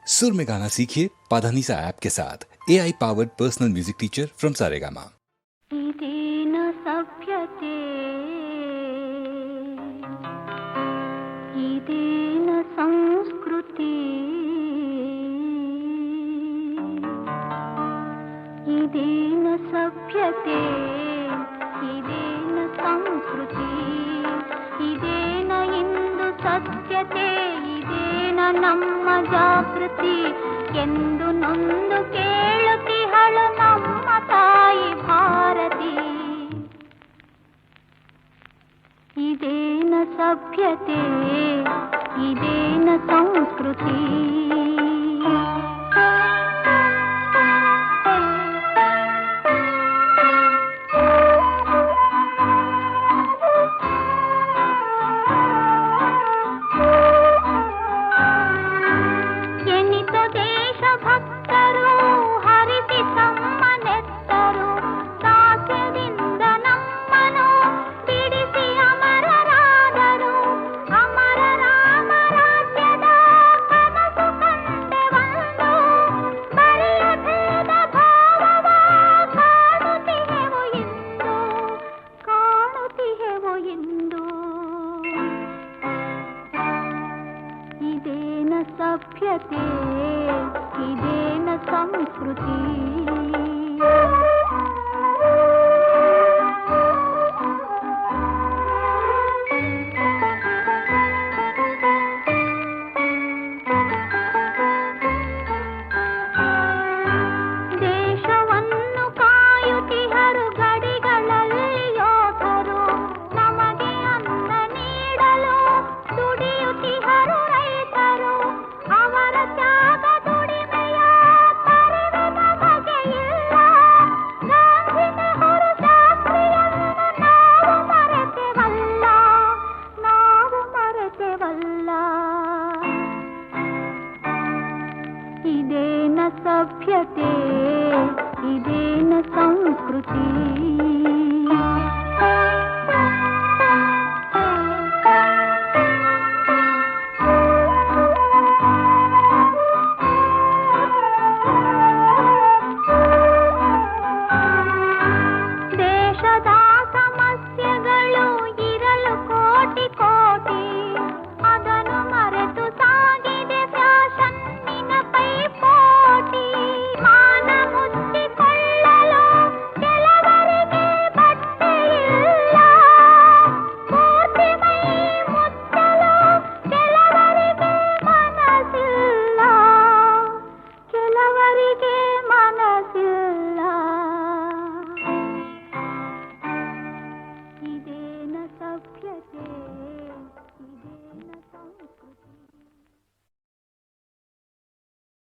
सुर में गाना सीखिए पाधानीसा ऐप के साथ। AI powered personal music teacher from Saregama. ಇದೇನ ಸಭ್ಯತೆ, ಇದೇನ ಸಂಸ್ಕೃತಿ, ಇದೇನ ಸಭ್ಯತೆ, ಇದೇನ ಸಂಸ್ಕೃತಿ, ಇದೇನ ಇಂದು ಸತ್ಯತೆ, ಇದೇನ ನಮ್ಮ ಜಾಗೃತಿ ಎಂದು ನೊಂದು ಕೇಳುತ್ತಿಹಳು ನಮ್ಮ ತಾಯಿ ಭಾರತಿ. ಇದೇನ ಸಭ್ಯತೆ, ಇದೇನ ಸಂಸ್ಕೃತಿ. ಎನಿತ ದೇಶ ಭಕ್ತರು ಹರಿಸಿ ತಮ್ಮನೆತ್ತರು, ದಾಸ್ಯದಿಂದ ನಮ್ಮನು ಬಿಡಿಸಿ ಅಮರರಾದರು. ಅಮರ ರಾಮ ರಾಜ್ಯದ ಕನಸು ಕಂಡೆವಂದು, ಬರಿಯ ಭೇದ ಭಾವವ ಕಾಣುತ್ತಿಹೆವು ಇಂದು, ಕಾಣುತ್ತಿಹೆವು ಇಂದು. ಇದೇನ ಸಭ್ಯತೆ, ಇದೇನ ಸಂಸ್ಕೃತಿ. ದೇಶವನ್ನು ಕಾಯುತ್ತಿಹರು ಗಡಿಗಳಲ್ಲಿ ಯೋಧರು, ನಮಗೆ ಅನ್ನ ನೀಡಲು ದುಡಿಯುತ್ತಿಹರು ರೈತರು. ಅವರ ತ್ಯಾಗ ದುಡಿಮೆಯ ಪರಿವೆ ನಮಗೆ ಇಲ್ಲ. ಗಾಂಧಿ ನೆಹರು ಶಾಸ್ತ್ರಿಯನ್ನು ನಾವು ಮರೆತೆವಲ್ಲ, ನಾವು ಮರೆತೆವಲ್ಲ. ಇದೇನ ಸಭ್ಯತೆ, ಇದೇನ ಸಂಸ್ಕೃತಿ.